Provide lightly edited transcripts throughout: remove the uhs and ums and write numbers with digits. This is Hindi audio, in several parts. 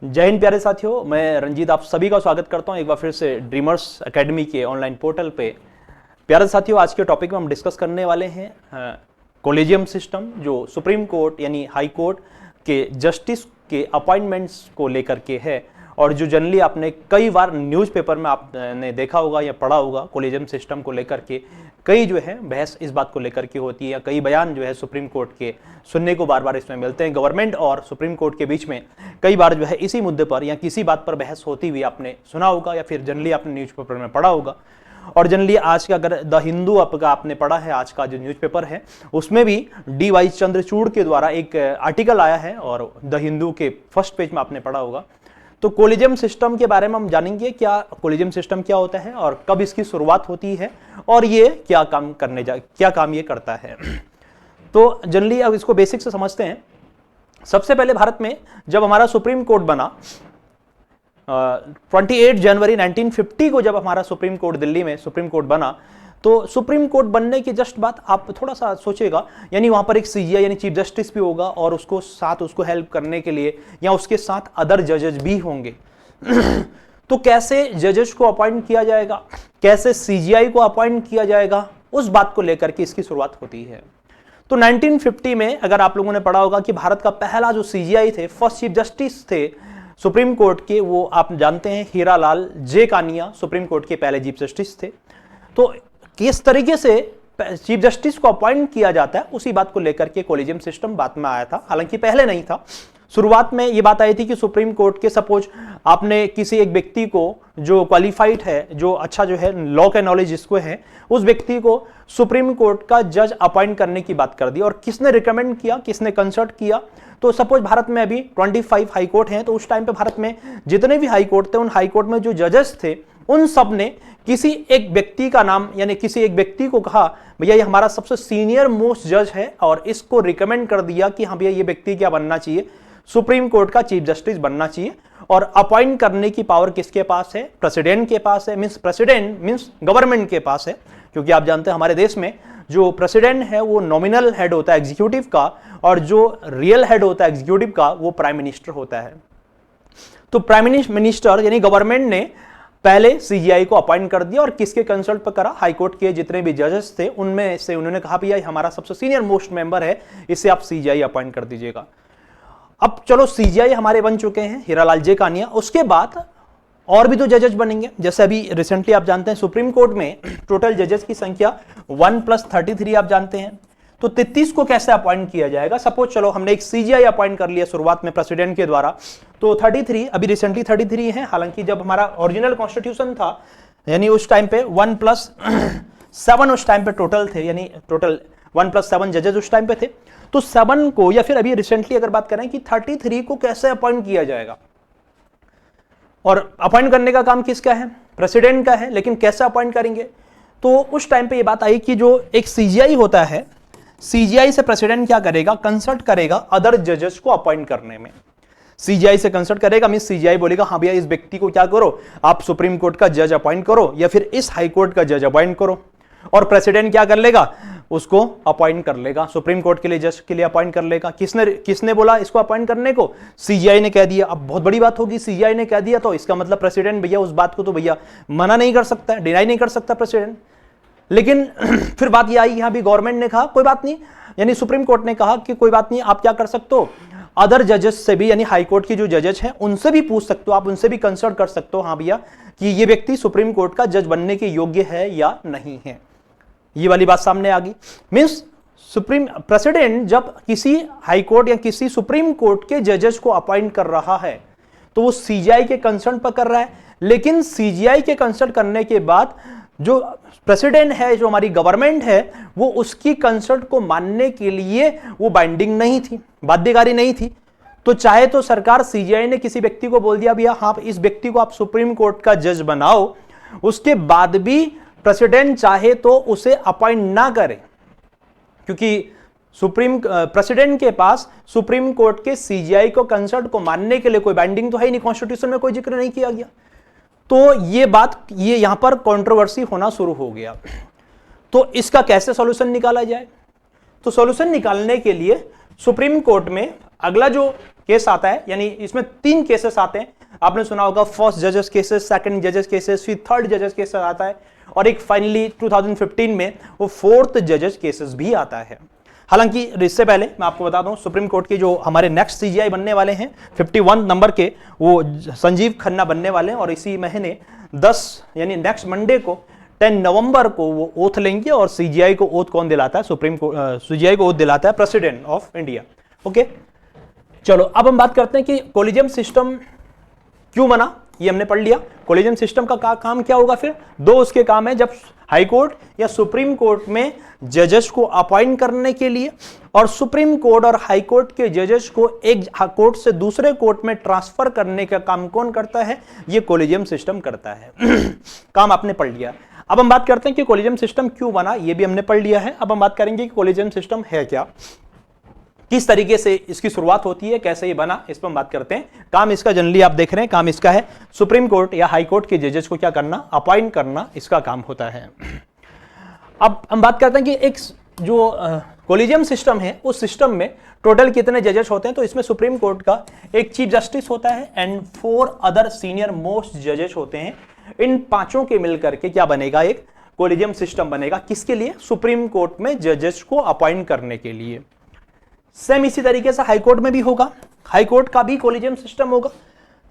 जय हिंद प्यारे साथियों, मैं रंजीत आप सभी का स्वागत करता हूं एक बार फिर से ड्रीमर्स एकेडमी के ऑनलाइन पोर्टल पे। प्यारे साथियों, आज के टॉपिक में हम डिस्कस करने वाले हैं कॉलेजियम सिस्टम, जो सुप्रीम कोर्ट यानी हाई कोर्ट के जस्टिस के अपॉइंटमेंट्स को लेकर के है। और जो जनरली आपने कई बार न्यूज़पेपर में आपने देखा होगा या पढ़ा होगा, कॉलेजियम सिस्टम को लेकर के कई जो है बहस इस बात को लेकर के होती है, या कई बयान जो है सुप्रीम कोर्ट के सुनने को बार बार इसमें मिलते हैं। गवर्नमेंट और सुप्रीम कोर्ट के बीच में कई बार जो है इसी मुद्दे पर या किसी बात पर बहस होती हुई आपने सुना होगा, या फिर जनरली आपने न्यूज़पेपर में पढ़ा होगा। और जनरली आज का अगर द हिंदू का आपने पढ़ा है, आज का जो न्यूज़पेपर है उसमें भी डी.वाई. चंद्रचूड़ के द्वारा एक आर्टिकल आया है, और द हिंदू के फर्स्ट पेज में आपने पढ़ा होगा। तो कॉलेजियम सिस्टम के बारे में हम जानेंगे, क्या कॉलेजियम सिस्टम क्या होता है और कब इसकी शुरुआत होती है, और ये क्या काम ये करता है। तो जनरली अब इसको बेसिक से समझते हैं। सबसे पहले भारत में जब हमारा सुप्रीम कोर्ट बना 28 जनवरी 1950 को, जब हमारा सुप्रीम कोर्ट दिल्ली में सुप्रीम कोर्ट बना, तो सुप्रीम कोर्ट बनने के जस्ट बाद आप थोड़ा सा सोचिएगा, यानी वहां पर एक सीजीआई यानी चीफ जस्टिस भी होगा, और उसको हेल्प करने के लिए या उसके साथ अदर जजेस भी होंगे। तो कैसे जजेस को अपॉइंट किया जाएगा, कैसे सीजीआई को अपॉइंट किया जाएगा, उस बात को लेकर के इसकी शुरुआत होती है। तो 1950 में अगर आप लोगों ने पढ़ा होगा कि भारत का पहला जो सीजीआई थे, फर्स्ट चीफ जस्टिस थे सुप्रीम कोर्ट के, वो आप जानते हैं हीरालाल जे कानिया सुप्रीम कोर्ट के पहले चीफ जस्टिस थे। तो किस तरीके से चीफ जस्टिस को अपॉइंट किया जाता है, उसी बात को लेकर के कॉलेजियम सिस्टम बात में आया था। हालांकि पहले नहीं था, शुरुआत में ये बात आई थी कि सुप्रीम कोर्ट के सपोज आपने किसी एक व्यक्ति को जो क्वालिफाइड है, जो अच्छा जो है लॉ का नॉलेज जिसको है, उस व्यक्ति को सुप्रीम कोर्ट का जज अपॉइंट करने की बात कर दी। और किसने रिकमेंड किया, किसने कंसल्ट किया? तो सपोज भारत में अभी 25 हाई कोर्ट हैं, तो उस टाइम पे भारत में जितने भी हाई कोर्ट थे, उन हाई कोर्ट में जो जजेस थे, उन सब ने किसी एक व्यक्ति का नाम, यानी किसी एक व्यक्ति को कहा भैया ये हमारा सबसे सीनियर मोस्ट जज है, और इसको रिकमेंड कर दिया कि हाँ भैया ये व्यक्ति क्या बनना चाहिए, सुप्रीम कोर्ट का चीफ जस्टिस बनना चाहिए। और अपॉइंट करने की पावर किसके पास है? प्रेसिडेंट के पास है। प्रेसिडेंट मींस गवर्नमेंट के पास है, क्योंकि आप जानते हैं हमारे देश में जो प्रेसिडेंट है वो नॉमिनल हेड होता है एग्जीक्यूटिव का, और जो रियल हेड होता है एग्जीक्यूटिव का वो प्राइम मिनिस्टर होता है। तो प्राइम मिनिस्टर यानी गवर्नमेंट ने पहले सीजीआई को अपॉइंट कर दिया, और किसके कंसल्ट पर करा? हाईकोर्ट के जितने भी जजेस थे उनमें से उन्होंने कहा भैया हमारा सबसे सीनियर मोस्ट मेंबर है, इससे आप सीजीआई अपॉइंट कर दीजिएगा। अब चलो सीजीआई हमारे बन चुके हैं हीरालाल जे कानिया, उसके बाद और भी तो जजेस बनेंगे। जैसे अभी रिसेंटली आप जानते हैं सुप्रीम कोर्ट में टोटल जजेस की संख्या 1+33 आप जानते हैं। तो 33 को कैसे अपॉइंट किया जाएगा? सपोज चलो हमने एक सीजीआई अपॉइंट कर लिया शुरुआत में प्रेसिडेंट के द्वारा, तो 33 अभी रिसेंटली 33 है। हालांकि जब हमारा ओरिजिनल कॉन्स्टिट्यूशन था, यानी उस टाइम पे 1+7 उस टाइम पे टोटल थे, यानी टोटल 1+7 जजेस उस टाइम पे थे। तो 7 को, या फिर अभी रिसेंटली अगर बात करें कि 33 को कैसे अपॉइंट किया जाएगा, और अपॉइंट करने का काम किसका है? प्रेसिडेंट का है, लेकिन कैसे अपॉइंट करेंगे? तो उस टाइम पे ये बात आई कि जो एक सीजीआई होता है, सीजीआई से प्रेसिडेंट क्या करेगा? कंसल्ट करेगा अदर जजेस को अपॉइंट करने में। सीजीआई से कंसल्ट करेगा, मींस सीजीआई बोलेगा हाँ भैया इस व्यक्ति को क्या करो, आप सुप्रीम कोर्ट का जज अपॉइंट करो, या फिर इस हाई कोर्ट का जज अपॉइंट करो। और प्रेसिडेंट क्या कर लेगा? उसको अपॉइंट कर लेगा, सुप्रीम कोर्ट के लिए जज के लिए अपॉइंट कर लेगा। किसने बोला इसको अपॉइंट करने को? सीजीआई ने कह दिया। अब बहुत बड़ी बात होगी, सीजीआई ने कह दिया तो इसका मतलब प्रेसिडेंट भैया उस बात को तो भैया मना नहीं कर सकता, डिनाई नहीं कर सकता प्रेसिडेंट। लेकिन फिर बात यह आई, यहां भी गवर्नमेंट ने कहा कोई बात नहीं, यानी सुप्रीम कोर्ट ने कहा कि कोई बात नहीं, आप क्या कर सकते हो, अदर जजेस से भी, यानी हाई कोर्ट की जो जजेस हैं उनसे भी पूछ सकते हो, आप उनसे भी कंसल्ट कर सकते हो, हाँ भैया कि ये व्यक्ति सुप्रीम कोर्ट का जज बनने के योग्य है या नहीं है। ये वाली बात सामने आ गई। मींस सुप्रीम प्रेसिडेंट जब किसी हाई कोर्ट या किसी सुप्रीम कोर्ट के जजेस को अपॉइंट कर रहा है, तो वो सीजीआई के कंसल्ट पर कर रहा है। लेकिन सीजीआई के कंसल्ट करने के बाद जो प्रेसिडेंट है, जो हमारी गवर्नमेंट है, वो उसकी कंसल्ट को मानने के लिए वो बाइंडिंग नहीं थी, बाध्यकारी नहीं थी। तो चाहे तो सरकार, सीजीआई ने किसी व्यक्ति को बोल दिया भैया हाँ इस व्यक्ति को आप सुप्रीम कोर्ट का जज बनाओ, उसके बाद भी प्रेसिडेंट चाहे तो उसे अपॉइंट ना करे, क्योंकि प्रेसिडेंट के पास सुप्रीम कोर्ट के सीजीआई को कंसल्ट को मानने के लिए कोई बाइंडिंग तो है ही नहीं, कॉन्स्टिट्यूशन में कोई जिक्र नहीं किया गया। तो ये यहां पर कंट्रोवर्सी होना शुरू हो गया। तो इसका कैसे सॉल्यूशन निकाला जाए? तो सॉल्यूशन निकालने के लिए सुप्रीम कोर्ट में अगला जो केस आता है, यानी इसमें 3 केसेस आते हैं। आपने सुना होगा फर्स्ट जजेस केसेस, सेकंड जजेस केसेस, फिर थर्ड जजेस केसेस आता है, और एक फाइनली 2015 में वो फोर्थ जजेस केसेस भी आता है। हालांकि इससे पहले मैं आपको बता दूं, सुप्रीम कोर्ट के जो हमारे नेक्स्ट सीजीआई बनने वाले हैं 51 नंबर के, वो संजीव खन्ना बनने वाले हैं, और इसी महीने 10 यानी नेक्स्ट मंडे को 10 नवंबर को वो ओथ लेंगे। और सीजीआई को ओथ कौन दिलाता है? सुप्रीम कोर्ट सीजीआई को ओथ दिलाता है प्रेसिडेंट ऑफ इंडिया। ओके, चलो अब हम बात करते हैं कि कोलिजियम सिस्टम क्यों बना, ये हमने पढ़ लिया। कोलिजियम सिस्टम का काम क्या होगा? फिर 2 उसके काम है, जब हाई कोर्ट या सुप्रीम कोर्ट में जजेस को अपॉइंट करने के लिए, और सुप्रीम कोर्ट और हाई कोर्ट के जजेस को एक कोर्ट से दूसरे कोर्ट में ट्रांसफर करने का काम कौन करता है? ये कोलिजियम सिस्टम करता है। काम आपने पढ़ लिया। अब हम बात करते हैं कि कोलिजियम सिस्टम क्यों बना, ये भी हमने पढ़ लिया है। अब हम बात करेंगे कि कोलिजियम सिस्टम है क्या, किस तरीके से इसकी शुरुआत होती है, कैसे ये बना, इस पर हम बात करते हैं। काम इसका जनरली आप देख रहे हैं, काम इसका है सुप्रीम कोर्ट या हाई कोर्ट के जजेस को क्या करना? अपॉइंट करना, इसका काम होता है। अब हम बात करते हैं कि एक जो कोलिजियम सिस्टम है, उस सिस्टम में टोटल कितने जजेस होते हैं? तो इसमें सुप्रीम कोर्ट का एक चीफ जस्टिस होता है एंड 4 अदर सीनियर मोस्ट जजेस होते हैं। इन 5 के मिलकर के क्या बनेगा? एक कोलिजियम सिस्टम बनेगा। किसके लिए? सुप्रीम कोर्ट में जजेस को अपॉइंट करने के लिए। सेम इसी तरीके से हाई कोर्ट में भी होगा, हाई कोर्ट का भी कोलिजियम सिस्टम होगा।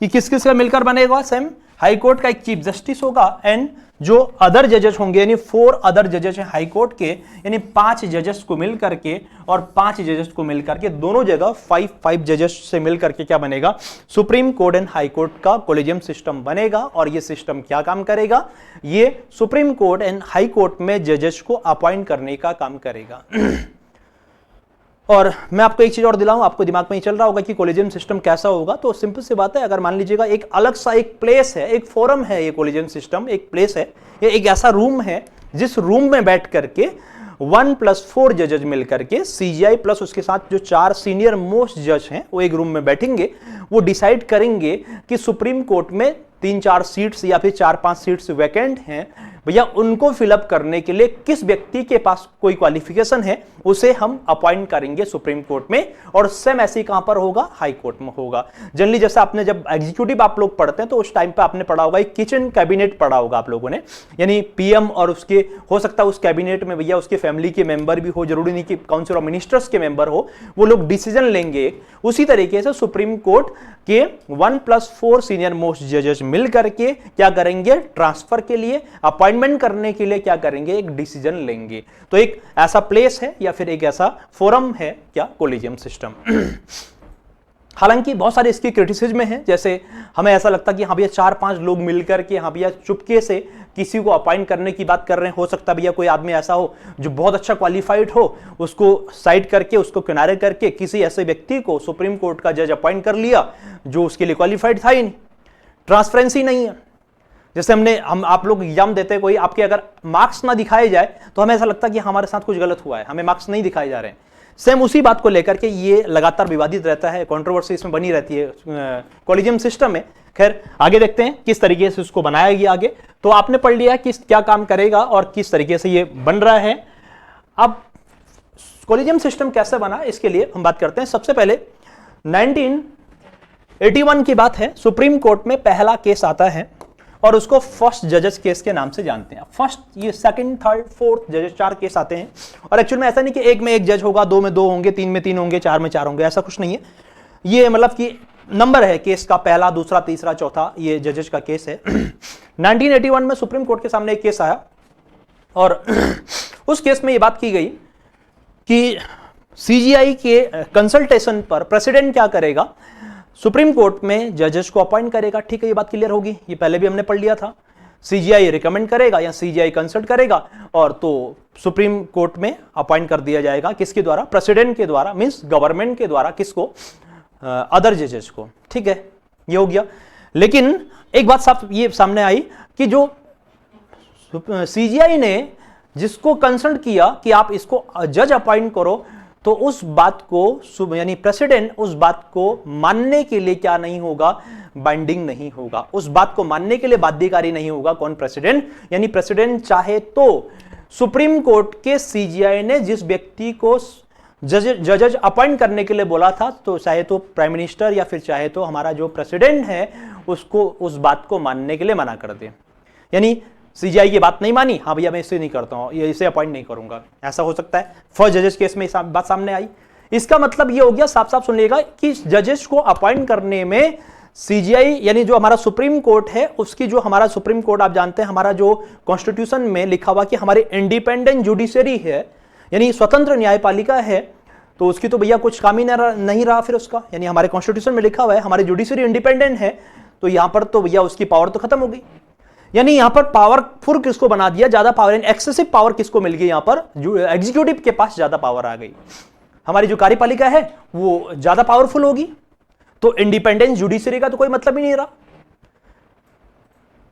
ये किस किस का मिलकर बनेगा? सेम हाई कोर्ट का एक चीफ जस्टिस होगा एंड जो अदर जजेस होंगे, यानी 4 अदर जजेस हैं हाई कोर्ट के, यानी 5 जजेस को मिलकर के, और 5 जजेस को मिलकर के दोनों जगह 5 जजेस से मिलकर के क्या बनेगा? Supreme court and high court का कोलिजियम सिस्टम बनेगा। और ये सिस्टम क्या काम करेगा? ये supreme court and high court में जजेस को अपॉइंट करने का काम करेगा। और मैं आपको एक चीज और दिलाऊं, आपको दिमाग में ही चल रहा होगा कि कोलिजियम सिस्टम कैसा होगा। तो सिंपल सी बात है, अगर मान लीजिएगा एक अलग सा एक प्लेस है, एक फोरम है, ये कोलिजियम सिस्टम एक प्लेस है, ये एक ऐसा रूम है जिस रूम में बैठ करके 1+4 जजेस मिलकर के सीजीआई प्लस उसके साथ जो 4 सीनियर मोस्ट जज हैं वो एक रूम में बैठेंगे। वो डिसाइड करेंगे कि सुप्रीम कोर्ट में 3-4 सीट्स या फिर 4-5 सीट्स वैकेंट हैं, भैया उनको फिलअप करने के लिए किस व्यक्ति के पास कोई क्वालिफिकेशन है, उसे हम अपॉइंट करेंगे सुप्रीम कोर्ट में। और सेम ऐसे कहां पर होगा? हाई कोर्ट में होगा। जनरली जैसे आपने जब एग्जीक्यूटिव आप लोग पढ़ते हैं तो उस टाइम पे आपने पढ़ा होगा एक किचन कैबिनेट पढ़ा होगा आप लोगों ने, यानी पीएम और उसके हो सकता है उस कैबिनेट में भैया उसके फैमिली के मेंबर भी हो, जरूरी नहीं कि काउंसिल ऑफ मिनिस्टर्स के मेंबर हो, वो लोग डिसीजन लेंगे। उसी तरीके से सुप्रीम कोर्ट के 1+4 सीनियर मोस्ट जजेस मिल करके क्या करेंगे? ट्रांसफर के लिए, अपॉइंटमेंट करने के लिए क्या करेंगे? एक डिसीजन लेंगे। तो एक ऐसा प्लेस है या फिर एक ऐसा फोरम है क्या? Collegium system. हालांकि बहुत सारे इसकी क्रिटिसिज्म है, जैसे हमें ऐसा लगता है कि हाँ भैया 4-5 लोग मिलकर के हाँ भैया चुपके से किसी को अपॉइंट करने की बात कर रहे हैं। हो सकता है भैया कोई आदमी ऐसा हो जो बहुत अच्छा क्वालिफाइड हो, उसको साइड करके, उसको किनारे करके किसी ऐसे व्यक्ति को सुप्रीम कोर्ट का जज अपॉइंट कर लिया जो उसके लिए क्वालिफाइड था ही नहीं। ट्रांसपेरेंसी नहीं है। जैसे हम आप लोग एग्जाम देते हैं, कोई आपके अगर मार्क्स ना दिखाए जाए तो हमें ऐसा लगता है कि हमारे साथ कुछ गलत हुआ है, हमें मार्क्स नहीं दिखाए जा रहे हैं। सेम उसी बात को लेकर के ये लगातार विवादित रहता है, कंट्रोवर्सी इसमें बनी रहती है कोलिजियम सिस्टम में। खैर आगे देखते हैं किस तरीके से उसको बनाया गया आगे। तो आपने पढ़ लिया कि क्या काम करेगा और किस तरीके से ये बन रहा है। अब कोलिजियम सिस्टम कैसे बना, इसके लिए हम बात करते हैं। सबसे पहले 1981 की बात है, सुप्रीम कोर्ट में पहला केस आता है और उसको फर्स्ट जजेस केस के नाम से जानते हैं। फर्स्ट, ये सेकंड, थर्ड, फोर्थ जजेस 4 केस आते हैं। और एक्चुअल में ऐसा नहीं कि एक में एक जज होगा, 2 में 2 होंगे, 3 में 3 होंगे, 4 में 4 होंगे, ऐसा कुछ नहीं है। ये मतलब कि नंबर है केस का, पहला, दूसरा, तीसरा, चौथा, ये जजेस का केस है। 1981 में सुप्रीम कोर्ट के सामने एक केस आया और उस केस में ये बात की गई कि सीजीआई के कंसल्टेशन पर प्रेसिडेंट क्या करेगा? सुप्रीम कोर्ट में जजेस को अपॉइंट करेगा। ठीक है, ये बात क्लियर होगी, ये पहले भी हमने पढ़ लिया था। सीजीआई रिकमेंड करेगा या सीजीआई कंसल्ट करेगा और तो सुप्रीम कोर्ट में अपॉइंट कर दिया जाएगा। किसके द्वारा? प्रेसिडेंट के द्वारा, मींस गवर्नमेंट के द्वारा। किसको? अदर जजेस को। ठीक है, ये हो गया। लेकिन एक बात साफ ये सामने आई कि जो सीजीआई ने जिसको कंसल्ट किया कि आप इसको जज अपॉइंट करो, तो उस बात को यानी प्रेसिडेंट उस बात को मानने के लिए क्या नहीं होगा? बाइंडिंग नहीं होगा। उस बात को मानने के लिए बाध्यकारी नहीं होगा। कौन? प्रेसिडेंट। यानी प्रेसिडेंट चाहे तो सुप्रीम कोर्ट के सीजीआई ने जिस व्यक्ति को जजेज अपॉइंट करने के लिए बोला था, तो चाहे तो प्राइम मिनिस्टर या फिर चाहे तो हमारा जो प्रेसिडेंट है उसको उस बात को मानने के लिए मना कर दे। यानी सीजीआई की बात नहीं मानी, हाँ भैया मैं इसे नहीं करता हूं, ये इसे अपॉइंट नहीं करूंगा, ऐसा हो सकता है। फर्स्ट जजेस केस में बात सामने आई। इसका मतलब ये हो गया, साफ साफ सुनिएगा, कि जजेस को अपॉइंट करने में सीजीआई यानी जो हमारा सुप्रीम कोर्ट है उसकी, जो हमारा सुप्रीम कोर्ट आप जानते हैं हमारा जो कॉन्स्टिट्यूशन में लिखा हुआ कि हमारी इंडिपेंडेंट जुडिशरी है, यानी स्वतंत्र न्यायपालिका है, तो उसकी तो भैया कुछ काम ही नहीं रहा फिर उसका। यानी हमारे कॉन्स्टिट्यूशन में लिखा हुआ है हमारी जुडिशरी इंडिपेंडेंट है, तो यहां पर तो भैया उसकी पावर तो खत्म हो गई। यानी यहां पर पावरफुल किसको बना दिया, ज्यादा पावर, एक्सेसिव पावर किसको मिल गई, यहां पर एग्जीक्यूटिव के पास ज्यादा पावर आ गई। हमारी जो कार्यपालिका है वो ज्यादा पावरफुल होगी, तो इंडिपेंडेंस जुडिशरी का तो कोई मतलब ही नहीं रहा।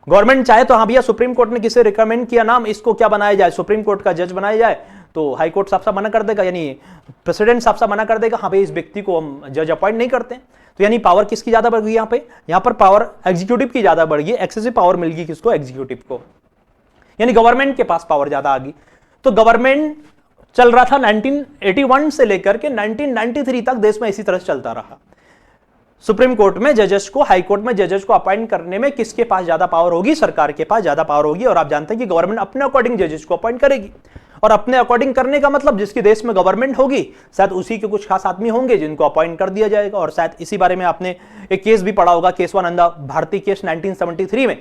गवर्नमेंट चाहे तो हाँ भैया सुप्रीम कोर्ट ने किसे रिकमेंड किया नाम, इसको क्या बनाया जाए, सुप्रीम कोर्ट का जज बनाया जाए, तो हाई कोर्ट साफ साफ मना कर देगा, यानी प्रेसिडेंट साफ साफ मना कर देगा, हाँ भाई इस व्यक्ति को हम जज अपॉइंट नहीं करते। तो यानी पावर किसकी ज्यादा बढ़ गई, यहाँ पर पावर एग्जीक्यूटिव की ज्यादा बढ़ गई, एक्सेसिव पावर मिल गई किसको, एग्जीक्यूटिव को, यानी गवर्नमेंट के पास पावर ज्यादा आ गई। तो गवर्नमेंट चल रहा था 1981 से लेकर के 1993 तक देश में इसी तरह से चलता रहा। सुप्रीम कोर्ट में जजेस को, हाई कोर्ट में जजेस को अपॉइंट करने में किसके पास ज्यादा पावर होगी, सरकार के पास ज्यादा पावर होगी। और आप जानते हैं कि गवर्नमेंट अपने अकॉर्डिंग जजेस को अपॉइंट करेगी, और अपने अकॉर्डिंग करने का मतलब जिसके देश में गवर्नमेंट होगी शायद उसी के कुछ खास आदमी होंगे जिनको अपॉइंट कर दिया जाएगा। और शायद इसी बारे में आपने एक केस भी पढ़ा होगा, केशवानंदा भारती केस 1973 में,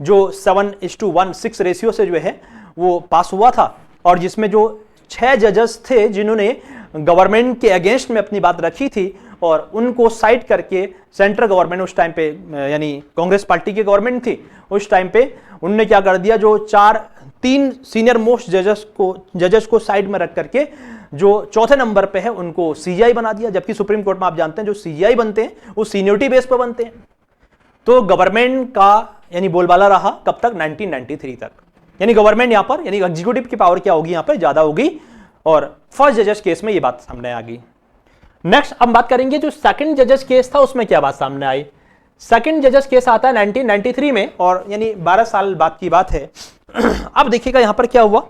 जो 7:16 रेशियो से जो है वो पास हुआ था, और जिसमें जो 6 जजेस थे जिन्होंने गवर्नमेंट के अगेंस्ट में अपनी बात रखी थी, और उनको साइड करके सेंट्रल गवर्नमेंट उस टाइम पे, यानी कांग्रेस पार्टी की गवर्नमेंट थी उस टाइम पे, उन्होंने क्या कर दिया, जो 3 सीनियर मोस्ट जजेस को साइड में रख करके जो चौथे नंबर पे है उनको सीजीआई बना दिया। जबकि सुप्रीम कोर्ट में आप जानते हैं जो सीजीआई बनते हैं वो सीनियरिटी बेस पर बनते हैं। तो गवर्नमेंट का यानी बोलबाला रहा कब तक, 1993 तक। यानी गवर्नमेंट यहां पर, यानी एग्जीक्यूटिव की पावर क्या होगी, यहां पर ज्यादा होगी, और फर्स्ट जजेस केस में ये बात सामने आ गई। नेक्स्ट अब बात करेंगे जो सेकंड जजेस केस था उसमें क्या बात सामने आई। सेकंड जजेस केस आता है 1993 में, और यानी 12 साल बाद की बात है। अब देखिएगा यहां पर क्या हुआ,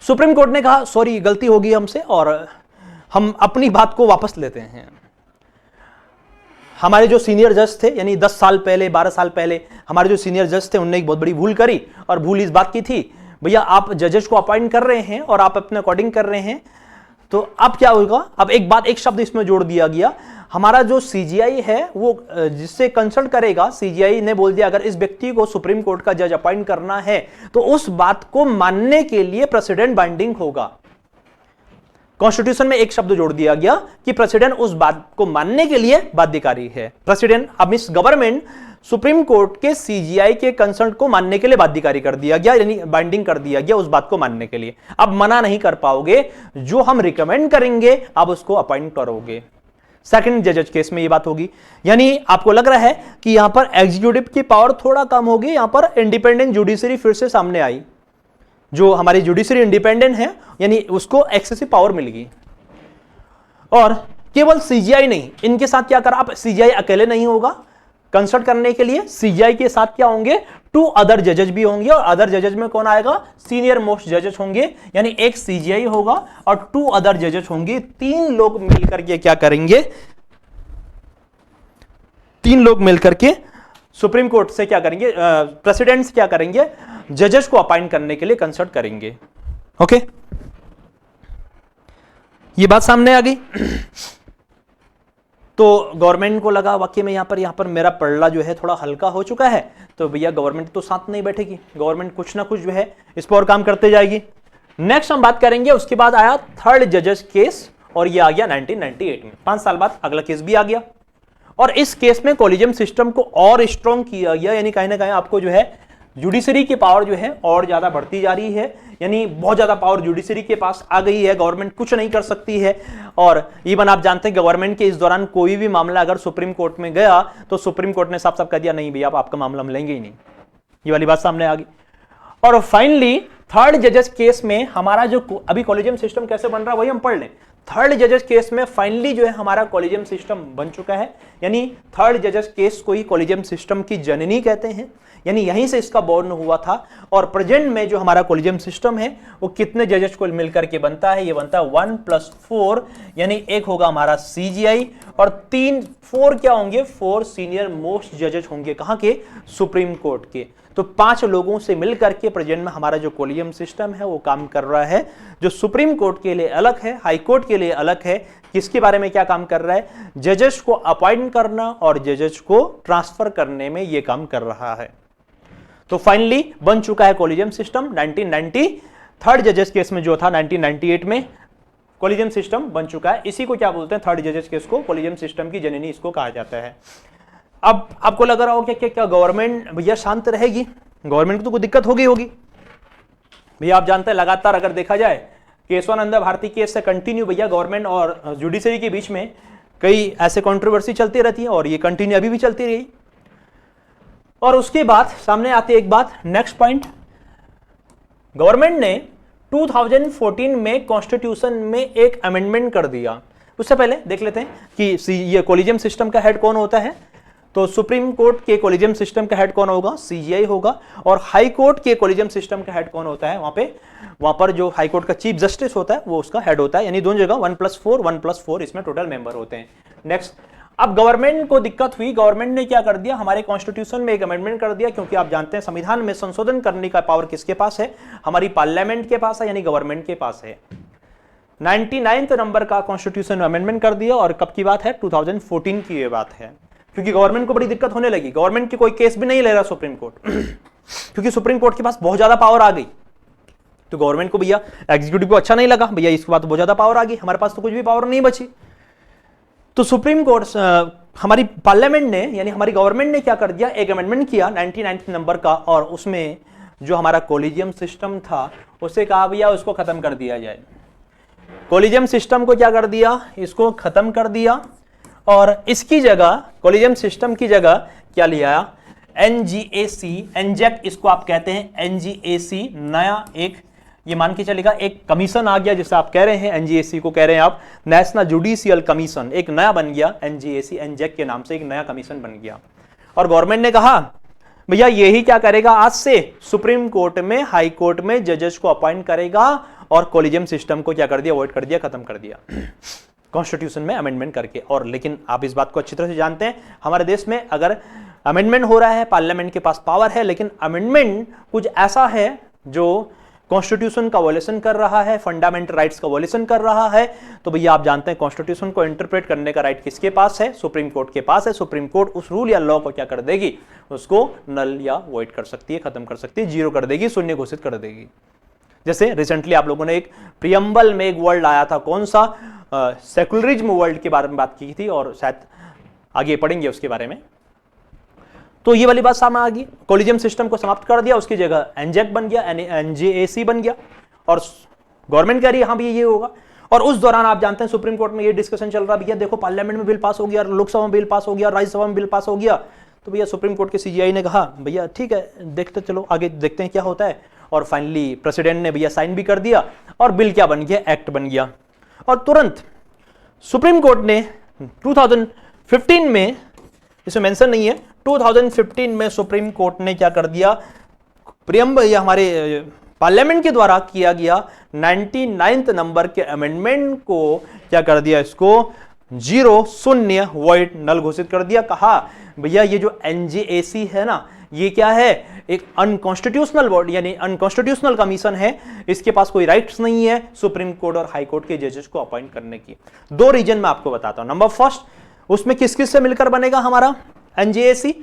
सुप्रीम कोर्ट ने कहा सॉरी गलती होगी हमसे और हम अपनी बात को वापस लेते हैं। हमारे जो सीनियर जज थे, यानी 10 साल पहले 12 साल पहले हमारे जो सीनियर जज थे उनने एक बहुत बड़ी भूल करी, और भूल इस बात की थी भैया आप जजेस को अपॉइंट कर रहे हैं और आप अपने अकॉर्डिंग कर रहे हैं, तो अब क्या होगा, अब एक शब्द इसमें जोड़ दिया गया, हमारा जो सीजीआई है वो जिससे कंसल्ट करेगा, सीजीआई ने बोल दिया अगर इस व्यक्ति को सुप्रीम कोर्ट का जज अपॉइंट करना है तो उस बात को मानने के लिए प्रेसिडेंट बाइंडिंग होगा। कॉन्स्टिट्यूशन में एक शब्द जोड़ दिया गया कि प्रेसिडेंट उस बात को मानने के लिए बाध्यकारी है। प्रेसिडेंट, अब इस गवर्नमेंट सुप्रीम कोर्ट के सीजीआई के कंसल्ट को मानने के लिए बाध्यकारी कर दिया गया, यानी बाइंडिंग कर दिया गया उस बात को मानने के लिए। अब मना नहीं कर पाओगे, जो हम रिकमेंड करेंगे आप उसको अपॉइंट करोगे। सेकंड जजेस केस में ये बात होगी, यानी आपको लग रहा है कि यहां पर एग्जीक्यूटिव की पावर थोड़ा कम होगी, यहां पर इंडिपेंडेंट जुडिशरी फिर से सामने आई। जो हमारी जुडिशरी इंडिपेंडेंट है यानी उसको एक्सेसिव पावर मिलेगी। और केवल सीजीआई नहीं, इनके साथ क्या करा, आप सीजीआई अकेले नहीं होगा कंसल्ट करने के लिए, सीजीआई के साथ क्या होंगे 2 अदर जजेस भी होंगे, और अदर जजेस में कौन आएगा, सीनियर मोस्ट जजेस होंगे, यानी एक सीजीआई होगा और 2 अदर जजेस होंगे। 3 लोग मिलकर के क्या करेंगे, 3 लोग मिलकर के सुप्रीम कोर्ट से क्या करेंगे, प्रेसिडेंट से क्या करेंगे, जजेस को अपॉइंट करने के लिए कंसल्ट करेंगे। ओके, ये बात सामने आ गई। तो गवर्नमेंट को लगा वाकई में यहां पर मेरा पल्ला जो है थोड़ा हल्का हो चुका है, तो भैया गवर्नमेंट तो साथ नहीं बैठेगी, गवर्नमेंट कुछ ना कुछ जो है इस पर और काम करते जाएगी। नेक्स्ट हम बात करेंगे, उसके बाद आया थर्ड जजेस केस, और ये आ गया 1998 में। 5 साल बाद अगला केस भी आ गया, और इस केस में कॉलेजियम सिस्टम को और स्ट्रॉन्ग किया गया, यानी कहीं ना कहीं आपको जो है जुडिशरी की पावर जो है और ज्यादा बढ़ती जा रही है, यानी बहुत ज्यादा पावर जुडिशरी के पास आ गई है, गवर्नमेंट कुछ नहीं कर सकती है। और इवन आप जानते हैं गवर्नमेंट के इस दौरान कोई भी मामला अगर सुप्रीम कोर्ट में गया तो सुप्रीम कोर्ट ने साफ साफ कह दिया नहीं भैया आपका मामला हम लेंगे ही नहीं, ये वाली बात सामने आ गई। और फाइनली थर्ड जजेस केस में हमारा जो अभी कॉलेजियम सिस्टम कैसे बन रहा है वही हम पढ़ लें। थर्ड जजेस केस में फाइनली जो है हमारा कॉलेजियम सिस्टम बन चुका है, यानी थर्ड जजेस केस को ही कॉलेजियम सिस्टम की जननी कहते हैं, यानी यहीं से इसका बॉर्न हुआ था। और प्रेजेंट में जो हमारा कॉलेजियम सिस्टम है वो कितने जजेस को मिलकर के बनता है, ये बनता है 1+4, यानी एक होगा हमारा CGI और 4 क्या होंगे, 4 सीनियर मोस्ट जजेस होंगे, कहां के, सुप्रीम कोर्ट के। तो 5 लोगों से मिलकर के प्रेजेंट में हमारा जो कॉलेजियम सिस्टम है वो काम कर रहा है, जो सुप्रीम कोर्ट के लिए अलग है, हाई कोर्ट के लिए अलग है। किसके बारे में क्या काम कर रहा है, जजेस को अपॉइंट करना और जजेस को ट्रांसफर करने में ये काम कर रहा है। तो फाइनली बन चुका है कॉलेजियम सिस्टम 1990, थर्ड जजेस केस में जो था 1998 में कॉलेजियम सिस्टम बन चुका है। इसी को क्या बोलते हैं, थर्ड जजेस केस को कॉलेजियम सिस्टम की जननी इसको कहा जाता है। अब आपको लग रहा हो कि क्या गवर्नमेंट भैया शांत रहेगी, गवर्नमेंट को तो कोई दिक्कत होगी भैया। आप जानते हैं लगातार अगर देखा जाए केशवानंद भारती केस से कंटिन्यू भैया गवर्नमेंट और जुडिशरी के बीच में कई ऐसे कंट्रोवर्सी चलती रहती है और ये कंटिन्यू अभी भी चलती रही। और उसके बाद सामने आती है एक बात, नेक्स्ट पॉइंट, गवर्नमेंट ने 2014 में कॉन्स्टिट्यूशन में एक अमेंडमेंट कर दिया। उससे पहले देख लेते हैं कि ये कॉलेजियम सिस्टम का हेड कौन होता है। तो सुप्रीम कोर्ट के कॉलेजियम सिस्टम का हेड कौन होगा, CGI होगा। और हाई कोर्ट के कॉलेजियम सिस्टम का हेड कौन होता है, वहां पर जो हाई कोर्ट का चीफ जस्टिस होता है वो उसका हेड होता है, यानी दोनों जगह 1+4 इसमें टोटल मेंबर होते हैं। नेक्स्ट, अब गवर्नमेंट को दिक्कत हुई, गवर्नमेंट ने क्या कर दिया, हमारे कॉन्स्टिट्यूशन में एक अमेंडमेंट कर दिया, क्योंकि आप जानते हैं संविधान में संशोधन करने का पावर किसके पास है, हमारी पार्लियामेंट के पास है, यानी गवर्नमेंट के पास है। 99 नंबर का कॉन्स्टिट्यूशन में अमेंडमेंट कर दिया। और कब की बात है, 2014 की ये बात है, क्योंकि गवर्नमेंट को बड़ी दिक्कत होने लगी, गवर्नमेंट की कोई केस भी नहीं ले रहा सुप्रीम कोर्ट क्योंकि सुप्रीम कोर्ट के पास बहुत ज्यादा पावर आ गई। तो गवर्नमेंट को भैया, एग्जीक्यूटिव को अच्छा नहीं लगा, भैया इसके बाद बहुत ज्यादा पावर आ गई, हमारे पास तो कुछ भी पावर नहीं बची। तो सुप्रीम कोर्ट हमारी पार्लियामेंट ने, यानी हमारी गवर्नमेंट ने क्या कर दिया, एक अमेंडमेंट किया 99 नंबर का, और उसमें जो हमारा कॉलेजियम सिस्टम था उसे कहा भैया उसको खत्म कर दिया जाए। कॉलेजियम सिस्टम को क्या कर दिया, इसको खत्म कर दिया, और इसकी जगह, कॉलेजियम सिस्टम की जगह क्या लिया, NGAC, एनजेक इसको आप कहते हैं, NGAC नया एक, ये मान के चलेगा एक कमीशन आ गया, जिसे आप कह रहे हैं NGAC को कह रहे हैं आप नेशनल जुडिशियल कमीशन, एक नया बन गया NGAC, एनजेक के नाम से एक नया कमीशन बन गया। और गवर्नमेंट ने कहा भैया यही क्या करेगा, आज से सुप्रीम कोर्ट में, हाई कोर्ट में जजेस को अपॉइंट करेगा, और कॉलेजियम सिस्टम को क्या कर दिया, अवॉइड कर दिया, खत्म कर दिया कॉन्स्टिट्यूशन में अमेंडमेंट करके। और लेकिन आप इस बात को अच्छी तरह से जानते हैं, हमारे देश में अगर अमेंडमेंट हो रहा है, पार्लियामेंट के पास पावर है, लेकिन अमेंडमेंट कुछ ऐसा है जो कॉन्स्टिट्यूशन का वॉयलेशन कर रहा है, फंडामेंटल राइट्स का वॉयलेशन कर रहा है, तो भैया आप जानते हैं कॉन्स्टिट्यूशन को इंटरप्रेट करने का राइट किसके पास है, सुप्रीम कोर्ट के पास है। सुप्रीम कोर्ट उस रूल या लॉ को क्या कर देगी, उसको नल या वॉइड कर सकती है, खत्म कर सकती है, जीरो कर देगी, शून्य घोषित कर देगी। जैसे रिसेंटली आप लोगों ने एक प्रियम्बल में एक वर्ड आया था, कौन सा, सेकुलरिज्म वर्ल्ड के बारे में बात की थी, और शायद आगे पढ़ेंगे उसके बारे में। तो ये वाली बात सामने आ गई, कॉलेजियम सिस्टम को समाप्त कर दिया, उसकी जगह एनजेक बन गया, NGAC बन गया, और गवर्नमेंट कह रही है हाँ भैया ये होगा। और उस दौरान आप जानते हैं सुप्रीम कोर्ट में ये डिस्कशन चल रहा, भैया देखो पार्लियामेंट में बिल पास हो गया, लोकसभा में बिल पास हो गया, राज्यसभा में बिल पास हो गया। तो भैया सुप्रीम कोर्ट के CGI ने कहा भैया ठीक है, देखते चलो आगे देखते हैं क्या होता है। और फाइनली प्रेसिडेंट ने भैया साइन भी कर दिया, और बिल क्या बन गया, एक्ट बन गया। और तुरंत सुप्रीम कोर्ट ने 2015 में, इसमें मेंशन नहीं है, 2015 में सुप्रीम कोर्ट ने क्या कर दिया, प्रियम्बल या हमारे पार्लियामेंट के द्वारा किया गया 99 नंबर के अमेंडमेंट को क्या कर दिया, इसको जीरो, शून्य, वॉइड, नल घोषित कर दिया। कहा भैया ये जो NGAC है ना, ये क्या है, एक अनकॉन्स्टिट्यूशनल बॉडी, यानी अनकॉन्स्टिट्यूशनल कमीशन है, इसके पास कोई राइट्स नहीं है सुप्रीम कोर्ट और हाई कोर्ट के जजेस को अपॉइंट करने की। 2 रीजन मैं आपको बताता हूं। नंबर फर्स्ट, उसमें किस किस से मिलकर बनेगा हमारा NGAC,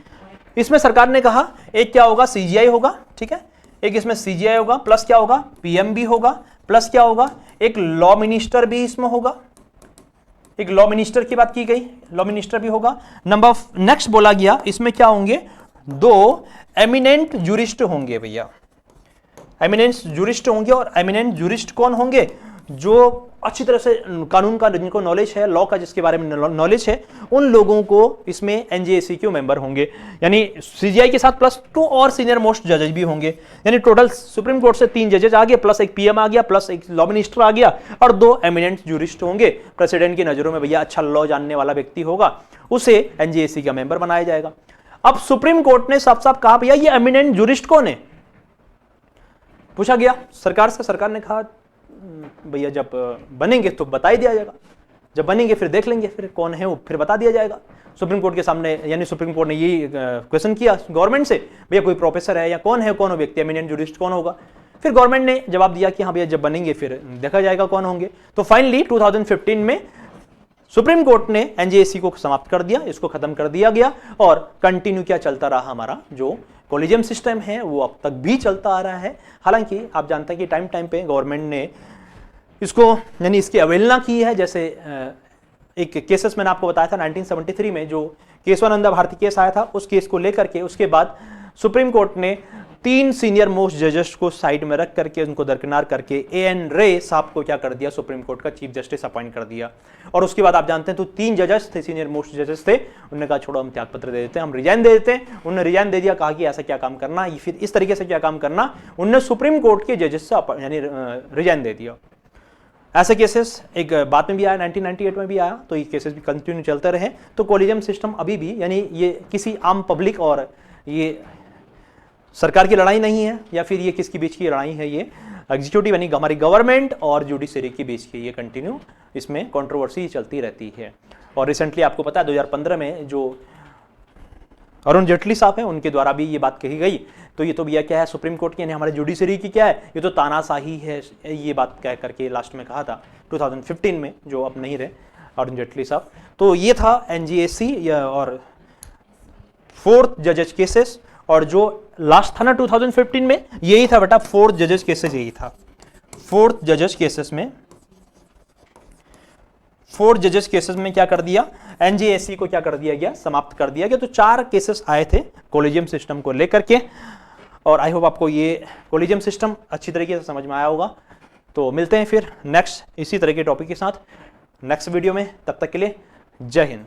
इसमें सरकार ने कहा एक क्या होगा, CGI होगा, ठीक है, एक इसमें CGI होगा, प्लस क्या होगा, PM भी होगा, प्लस क्या होगा, एक लॉ मिनिस्टर भी इसमें होगा, एक लॉ मिनिस्टर की बात की गई, लॉ मिनिस्टर भी होगा। नंबर नेक्स्ट बोला गया इसमें क्या होंगे, 2 एमिनेंट जूरिस्ट होंगे भैया, एमिनेंट जूरिस्ट होंगे। और एमिनेंट जूरिस्ट कौन होंगे, जो अच्छी तरह से कानून का जिनको नॉलेज है, लॉ का जिसके बारे में नॉलेज है, उन लोगों को इसमें एनजेएसी के मेंबर होंगे। यानी सीजीआई के साथ प्लस 2 और सीनियर मोस्ट जजेस भी होंगे। यानी टोटल सुप्रीम कोर्ट से 3 जजेस आ गए, प्लस एक पीएम आ गया, प्लस एक लॉ मिनिस्टर आ गया, और 2 एमिनेंट जूरिस्ट होंगे। प्रेसिडेंट की नजरों में भैया अच्छा लॉ जानने वाला व्यक्ति होगा, उसे एनजेएसी का मेंबर बनाया जाएगा। अब सुप्रीम कोर्ट ने साफ साफ कहा भैया ये एमिनेंट जूरिस्ट कौन है, पूछा गया सरकार से। सरकार ने कहा भैया जब बनेंगे तो बता ही दिया जाएगा, जब बनेंगे फिर देख लेंगे फिर कौन है वो, फिर बता दिया जाएगा। सुप्रीम कोर्ट के सामने, यानी सुप्रीम कोर्ट ने यही क्वेश्चन किया गवर्नमेंट से, भैया कोई प्रोफेसर है या कौन है, कौन व्यक्ति एमिनेंट जूरिस्ट कौन होगा। फिर गवर्नमेंट ने जवाब दिया कि हाँ भैया जब बनेंगे फिर देखा जाएगा कौन होंगे। तो फाइनली 2015 में सुप्रीम कोर्ट ने एनजेएसी को समाप्त कर दिया, इसको खत्म कर दिया गया, और कंटिन्यू क्या चलता रहा, हमारा जो कॉलेजियम सिस्टम है वो अब तक भी चलता आ रहा है। हालांकि आप जानते हैं कि टाइम टाइम पे गवर्नमेंट ने इसको, यानी इसकी अवहेलना की है। जैसे एक केसेस मैंने आपको बताया था 1973 में जो केशवानंदा भारती केस आया था, उस केस को लेकर के उसके बाद सुप्रीम कोर्ट ने 3 सीनियर मोस्ट जजेस को साइड में रख करके उनको दरकिनार करके एएन रे साहब को क्या कर दिया, सुप्रीम कोर्ट का चीफ जस्टिस अपॉइंट कर दिया। और उसके बाद आप जानते हैं तो 3 जजेस थे, सीनियर मोस्ट जजेस थे, उन्होंने कहा छोड़ो हम त्यागपत्र दे देते हैं, हम रिजाइन दे देते हैं। उन्होंने रिजाइन दे दिया, कहा कि ऐसा क्या काम करना, फिर इस तरीके से क्या काम करना, उन्होंने सुप्रीम कोर्ट के जजेस से यानी रिजाइन दे दिया। ऐसे केसेस एक बाद में भी आया, 1998 में भी आया, तो ये केसेस भी कंटिन्यू चलते रहे। तो कॉलेजियम सिस्टम अभी भी, यानी ये किसी आम पब्लिक और ये सरकार की लड़ाई नहीं है, या फिर ये किसके बीच की लड़ाई है, ये एग्जीक्यूटिव यानी हमारी गवर्नमेंट और जुडिशरी के बीच की, ये कंटिन्यू इसमें कंट्रोवर्सी चलती रहती है। और रिसेंटली आपको पता है 2015 में जो अरुण जेटली साहब हैं उनके द्वारा भी ये बात कही गई। तो ये तो भैया क्या है, सुप्रीम कोर्ट की यानी हमारे जुडिशरी की क्या है, ये तो तानाशाही है, ये बात कह करके लास्ट में कहा था 2015 में, जो अब नहीं रहे अरुण जेटली साहब। तो ये था एनजेएसी और 4th जजेस केसेस, और जो लास्ट था ना 2015 में, यही था बेटा 4th जजेस केसेस, यही था 4th जजेस केसेस में। 4 जजेस केसेस में क्या कर दिया, एनजेएसी को क्या कर दिया गया, समाप्त कर दिया गया। तो 4 केसेस आए थे कॉलेजियम सिस्टम को लेकर के, और आई होप आपको ये कॉलेजियम सिस्टम अच्छी तरीके से समझ में आया होगा। तो मिलते हैं फिर नेक्स्ट इसी तरह के टॉपिक के साथ नेक्स्ट वीडियो में, तब तक के लिए जय हिंद।